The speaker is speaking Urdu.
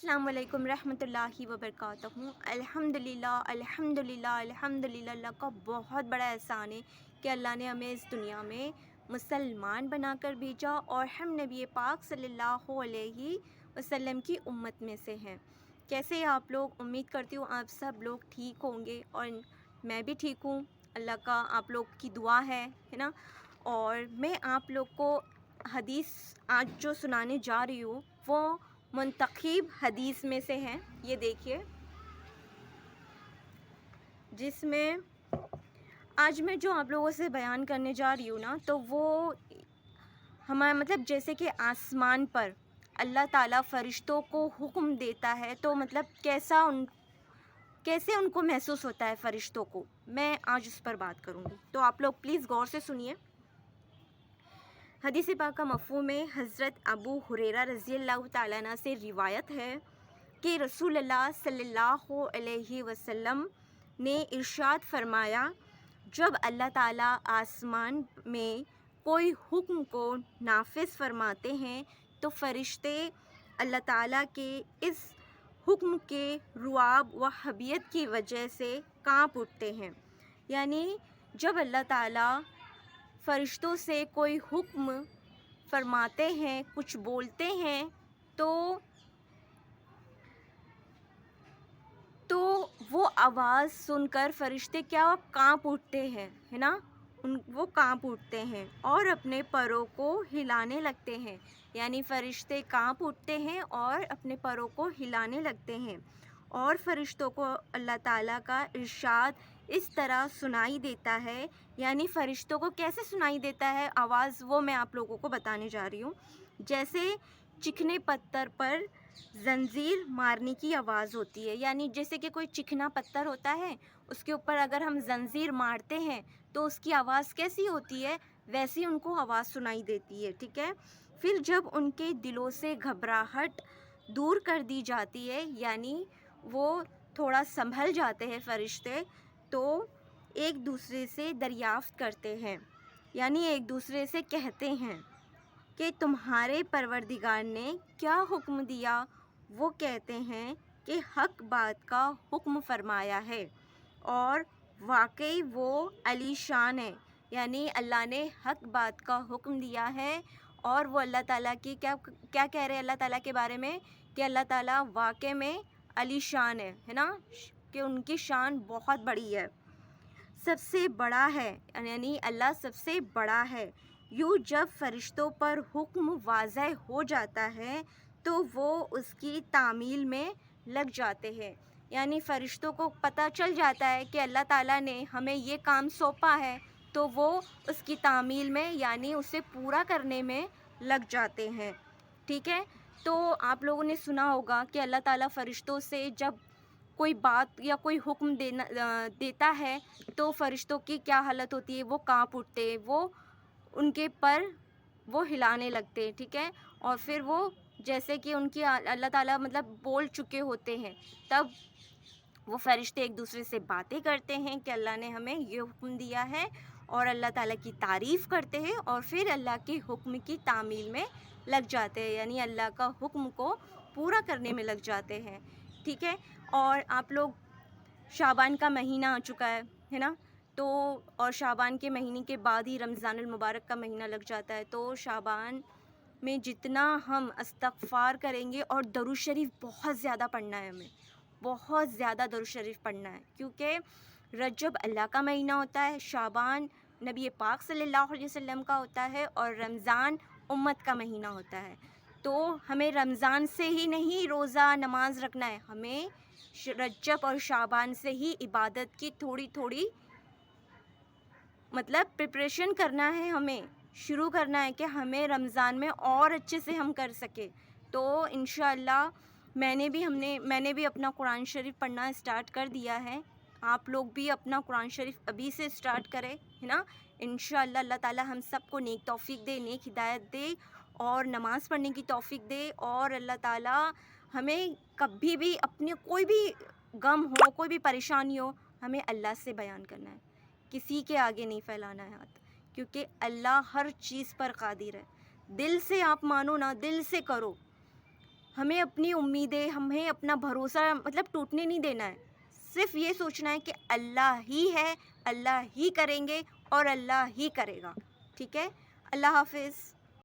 السلام علیکم رحمۃ اللہ وبرکاتہ۔ الحمدللہ اللہ کا بہت بڑا احسان ہے کہ اللہ نے ہمیں اس دنیا میں مسلمان بنا کر بھیجا اور ہم نبی پاک صلی اللہ علیہ وسلم کی امت میں سے ہیں۔ کیسے آپ لوگ؟ امید کرتی ہوں آپ سب لوگ ٹھیک ہوں گے اور میں بھی ٹھیک ہوں، اللہ کا آپ لوگ کی دعا ہے نا۔ اور میں آپ لوگ کو حدیث آج جو سنانے جا رہی ہوں وہ منتخب حدیث میں سے ہیں۔ یہ دیکھیے، جس میں آج میں جو آپ لوگوں سے بیان کرنے جا رہی ہوں نا، تو وہ ہمارا مطلب جیسے کہ آسمان پر اللہ تعالیٰ فرشتوں کو حکم دیتا ہے تو مطلب کیسے ان کو محسوس ہوتا ہے فرشتوں کو، میں آج اس پر بات کروں گی، تو آپ لوگ پلیز غور سے سنیے۔ حدیث پاک کا مفہوم ہے، حضرت ابو ہریرہ رضی اللہ تعالیٰ عنہ سے روایت ہے کہ رسول اللہ صلی اللہ علیہ وسلم نے ارشاد فرمایا، جب اللہ تعالیٰ آسمان میں کوئی حکم کو نافذ فرماتے ہیں تو فرشتے اللہ تعالیٰ کے اس حکم کے رعب و حبیت کی وجہ سے کانپ اٹھتے ہیں۔ یعنی جب اللہ تعالیٰ فرشتوں سے کوئی حکم فرماتے ہیں، کچھ بولتے ہیں تو وہ آواز سن کر فرشتے کیا کانپ اٹھتے ہیں، ہے نا، وہ کانپ اٹھتے ہیں اور اپنے پروں کو ہلانے لگتے ہیں۔ یعنی فرشتے کانپ اٹھتے ہیں اور اپنے پروں کو ہلانے لگتے ہیں، اور فرشتوں کو اللہ تعالیٰ کا ارشاد اس طرح سنائی دیتا ہے۔ یعنی فرشتوں کو کیسے سنائی دیتا ہے آواز، وہ میں آپ لوگوں کو بتانے جا رہی ہوں۔ جیسے چکنے پتھر پر زنجیر مارنے کی آواز ہوتی ہے، یعنی جیسے کہ کوئی چکنا پتھر ہوتا ہے، اس کے اوپر اگر ہم زنجیر مارتے ہیں تو اس کی آواز کیسی ہوتی ہے، ویسی ان کو آواز سنائی دیتی ہے، ٹھیک ہے۔ پھر جب ان کے دلوں سے گھبراہٹ دور کر دی جاتی ہے، یعنی وہ تھوڑا سنبھل جاتے ہیں فرشتے، تو ایک دوسرے سے دریافت کرتے ہیں، یعنی ایک دوسرے سے کہتے ہیں کہ تمہارے پروردگار نے کیا حکم دیا؟ وہ کہتے ہیں کہ حق بات کا حکم فرمایا ہے اور واقعی وہ علی شان ہے، یعنی اللہ نے حق بات کا حکم دیا ہے، اور وہ اللہ تعالیٰ کی کیا کہہ رہے ہیں اللہ تعالیٰ کے بارے میں، کہ اللہ تعالیٰ واقع میں علی شان ہے نا، کہ ان کی شان بہت بڑی ہے، سب سے بڑا ہے، یعنی اللہ سب سے بڑا ہے۔ یوں جب فرشتوں پر حکم واضح ہو جاتا ہے تو وہ اس کی تعمیل میں لگ جاتے ہیں، یعنی فرشتوں کو پتہ چل جاتا ہے کہ اللہ تعالیٰ نے ہمیں یہ کام سونپا ہے، تو وہ اس کی تعمیل میں یعنی اسے پورا کرنے میں لگ جاتے ہیں، ٹھیک ہے۔ تو آپ لوگوں نے سنا ہوگا کہ اللہ تعالیٰ فرشتوں سے جب کوئی بات یا کوئی حکم دیتا ہے تو فرشتوں کی کیا حالت ہوتی ہے، وہ کانپ اٹھتے، وہ ان کے پر وہ ہلانے لگتے، ٹھیک ہے، اور پھر وہ جیسے کہ ان کی اللہ تعالیٰ مطلب بول چکے ہوتے ہیں، تب وہ فرشتے ایک دوسرے سے باتیں کرتے ہیں کہ اللہ نے ہمیں یہ حکم دیا ہے، اور اللہ تعالیٰ کی تعریف کرتے ہیں، اور پھر اللہ کے حکم کی تعمیل میں لگ جاتے ہیں، یعنی اللہ کا حکم کو پورا کرنے میں لگ جاتے ہیں، ٹھیک ہے۔ اور آپ لوگ شعبان کا مہینہ آ چکا ہے نا، تو اور شعبان کے مہینے کے بعد ہی رمضان المبارک کا مہینہ لگ جاتا ہے، تو شعبان میں جتنا ہم استغفار کریں گے، اور درود شریف بہت زیادہ پڑھنا ہے، ہمیں بہت زیادہ درود شریف پڑھنا ہے، کیونکہ رجب اللہ کا مہینہ ہوتا ہے، شعبان نبی پاک صلی اللہ علیہ وسلم کا ہوتا ہے، اور رمضان امت کا مہینہ ہوتا ہے۔ تو ہمیں رمضان سے ہی نہیں روزہ نماز رکھنا ہے، ہمیں رجب اور شعبان سے ہی عبادت کی تھوڑی تھوڑی مطلب پریپریشن کرنا ہے، ہمیں شروع کرنا ہے کہ ہمیں رمضان میں اور اچھے سے ہم کر سکیں۔ تو انشاءاللہ میں نے بھی اپنا قرآن شریف پڑھنا اسٹارٹ کر دیا ہے، آپ لوگ بھی اپنا قرآن شریف ابھی سے اسٹارٹ کریں، ہے نا۔ انشاءاللہ اللہ تعالیٰ ہم سب کو نیک توفیق دے، نیک ہدایت دے، اور نماز پڑھنے کی توفیق دے، اور اللہ تعالیٰ ہمیں کبھی بھی اپنے کوئی بھی غم ہو، کوئی بھی پریشانی ہو، ہمیں اللہ سے بیان کرنا ہے، کسی کے آگے نہیں پھیلانا ہے ہاتھ، کیونکہ اللہ ہر چیز پر قادر ہے۔ دل سے آپ مانو نا، دل سے کرو، ہمیں اپنی امیدیں، ہمیں اپنا بھروسہ مطلب ٹوٹنے نہیں دینا ہے. صرف یہ سوچنا ہے کہ اللہ ہی ہے، اللہ ہی کریں گے اور اللہ ہی کرے گا. ٹھیک ہے. اللہ حافظ.